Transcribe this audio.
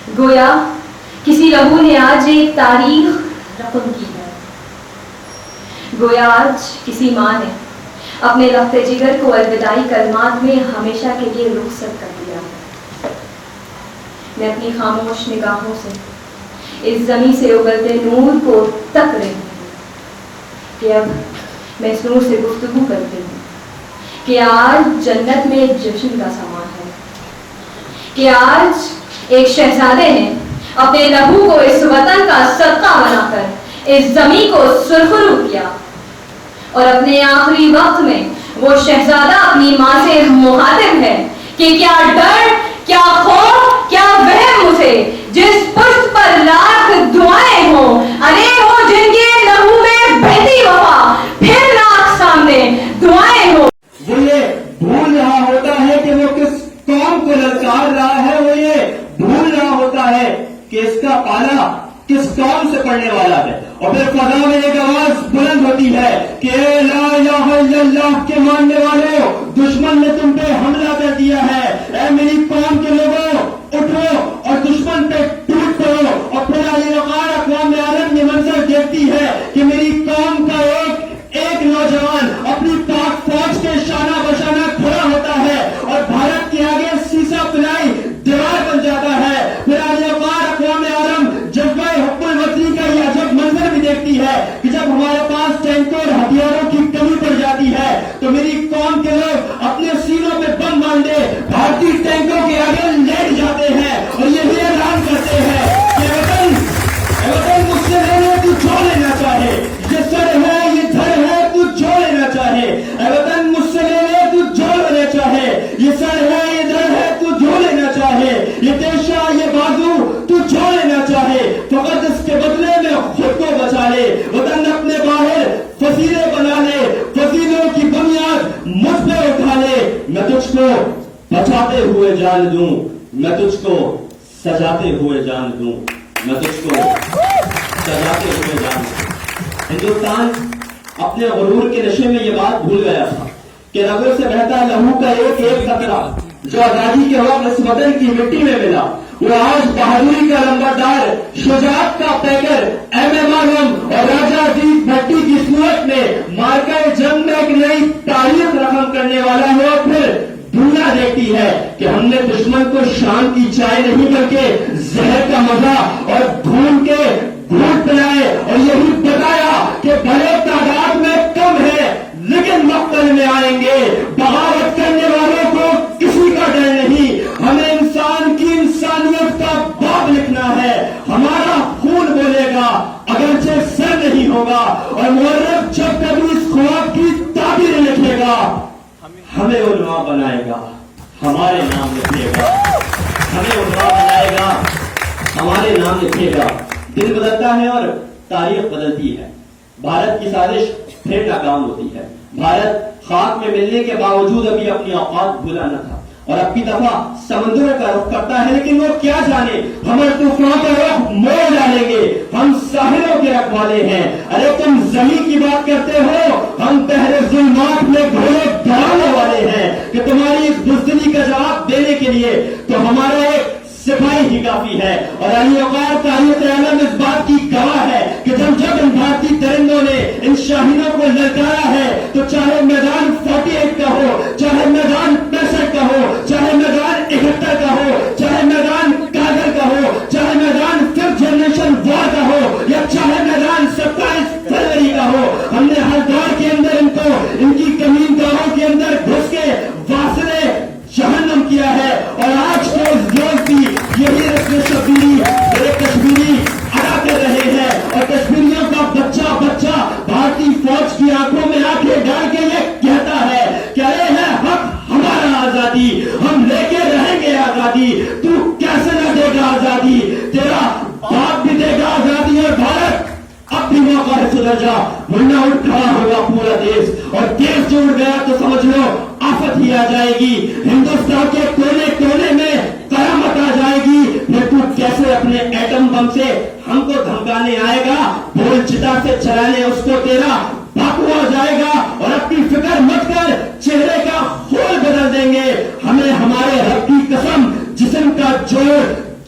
گویا کسی لہو نے آج ایک تاریخ رقم کی ہے، گویا آج کسی ماں نے اپنے لخت جگر کو الوداعی کلمات میں ہمیشہ کے لیے رخصت کر دیا ہے۔ میں اپنی خاموش نگاہوں سے اس زمین سے ابلتے نور کو تک رہی ہوں کہ اب میں اس نور سے گفتگو کرتی ہوں کہ آج جنت میں ایک جشن کا سما ہے، کہ آج ایک شہزادے نے اپنے لہو کو اس وطن کا صدقہ بنا کر اس زمین کو سرخرو کیا، اور اپنے آخری وقت میں وہ شہزادہ اپنی ماں سے مخاطب ہے کہ کیا ڈر، کیا خوف، کیا وہم اسے جس پشت پر لاکھ دعائیں ہوں، ارے ہو جن کے لہو میں بہتی وفا، پھر لاکھ سامنے دعائیں ہوں۔ وہ یہ بھول رہا ہوتا ہے کہ وہ کس قوم کو للکار رہا ہے، وہ یہ بھول رہا ہوتا ہے کہ اس کا پالا کس قوم سے پڑنے والا ہے، اور پھر فضا میں ایک آواز بلند ہوتی ہے کہ اے لا الہ الا اللہ کے ماننے والوں، دشمن نے تم پہ حملہ کر دیا ہے، اے میری قوم کے لوگوں اٹھو اور دشمن پہ ٹوٹ پڑو۔ اور پھر اقوام عالم یہ منظر دیکھتی ہے کہ میری قوم کا ایک نوجوان اپنی پاک فوج کے شانہ بشانہ کھڑا ہوتا ہے اور بھارت کے آگے سیسا پلائی دیوار بن جاتا ہے۔ پھر اقوام عالم جذبہ حب الوطنی کا یہ عجب منظر بھی دیکھتی ہے کہ جب ہمارے پاس ٹینکوں اور ہتھیاروں کی کمی پڑ جاتی ہے تو میری قوم کے لوگ اپنے سینوں پہ بم باندھے بھارتی ٹینکوں کے آگے لیٹ جاتے ہیں اور یہ اعلان کرتے ہیں کہ وطن مجھ سے لینے تو جو لینا چاہے، یہ سر ہے یہ دھر ہے تو جو لینا چاہے، اے وطن مجھ سے لینے تو جو لینا چاہے، یہ سر ہے یہ دھر ہے تو جو لینا چاہے، یہ دیشا یہ بازو تو جو لینا چاہے، فقط اس کے بدلے میں خود کو بچا لے۔ وطن اپنے باہر فصیلے بنا لے، فصیلوں کی بنیاد مجھ پہ اٹھا لے، میں تجھ کو بچاتے ہوئے جان دوں، میں تجھ کو سجاتے ہوئے جان دوں، میں تجھ کو سجاتے ہوئے جان دوں۔ ہندوستان اپنے غرور کے نشے میں یہ بات بھول گیا تھا کہ رگوں سے بہتا لہو کا ایک ایک قطرہ جو آزادی کے وقت اس وطن کی مٹی میں ملا، وہ آج بہادری کا لمبردار، شجاعت کا پیکر، ایم اے معلوم اور راجہ عزیز بھٹی کی صورت میں مارکہ جنگ میں ایک نئی تاریخ رقم کرنے والا ہے۔ اور پھر دنیا دیکھتی ہے کہ ہم نے دشمن کو شام کی چائے نہیں بلکہ زہر کا مزہ اور بھون کے گھونٹ پلائے، اور یہی بتایا کہ بھلے تعداد میں کم ہے لیکن مقتل میں آئیں گے۔ بغاوت کرنے والوں کو کسی کا ڈر نہیں، ہمیں انسان کی انسانیت کا باب لکھنا ہے، ہمارا خون بولے گا اگرچہ سر نہیں ہوگا، اور مورخ جب کبھی اس خواب کی تعبیر لکھے گا ہمیں علماء بنائے گا، ہمارے نام لکھے گا، ہمیں علماء بنائے گا، ہمارے نام لکھے گا۔ دن بدلتا ہے اور تاریخ بدلتی ہے، بھارت کی سازش پھر ناکام ہوتی ہے۔ بھارت خاک میں ملنے کے باوجود ابھی اپنی اوقات بھولا نہ تھا اور اب کی دفعہ سمندروں کا رخ کرتا ہے، لیکن وہ کیا جانے ہمیں طوفان کا رخ موڑ ڈالیں گے۔ ہم ساحلوں کے رکھوالے ہیں، ارے تم زمین کی بات کرتے ہو، ہم بحر ظلمات میں گھوڑے دوڑانے والے ہیں کہ تمہاری اس بزدلی کا جواب دینے کے لیے تو ہمارا ایک سپاہی ہی کافی ہے۔ اور علی اوقار تاریخ عالم اس بات کی گواہ ہے کہ جب ان بھارتی درندوں نے ان شاہینوں کو للکارا ہے تو چاہے میدان 48 کا ہو، چاہے میدان 65 کا ہو، چاہے میدان 71 کا ہو، چاہے میدان کارگل کا ہو، چاہے میدان 5th جنریشن وار کا ہو، یا چاہے میدان 27 فروری کا ہو، ہم نے ہر دور کے اندر ان کو ان کی کمین گاہوں کے اندر گھس کے واصلے جہنم کیا ہے۔ اور آج کے اس روز بھی یہی رسم شبیری میرے کشمیری ادا کر رہے ہیں، اور کشمیریوں کا بچہ بچہ بھارتی فوج کی آنکھوں میں آنکھیں ڈال کے یہ کہتا ہے کہ ارے ہے حق ہمارا آزادی، ہم لے کے رہیں گے آزادی، تو کیسے نہ دے گا آزادی، تیرا باپ بھی دے گا آزادی۔ اور بھارت اب بھی موقع ہے سدھر جا، ورنہ اٹھ کھڑا ہوگا پورا دیش، اور دیش جو اٹھ گیا تو سمجھ لو آفت ہی آ جائے گی، ہندوستان کے کونے کونے میں قیامت آ جائے گی۔ پھر تو کیسے اپنے ایٹم بم سے ہم کو دھمکانے آئے گا، بول چتا سے چلانے اس کو تیرا باپو آ جائے گا، اور اپنی فکر مت کر چہرے کا خول بدل دیں گے۔ ہمیں ہمارے رب کی قسم جسم کا جوڑ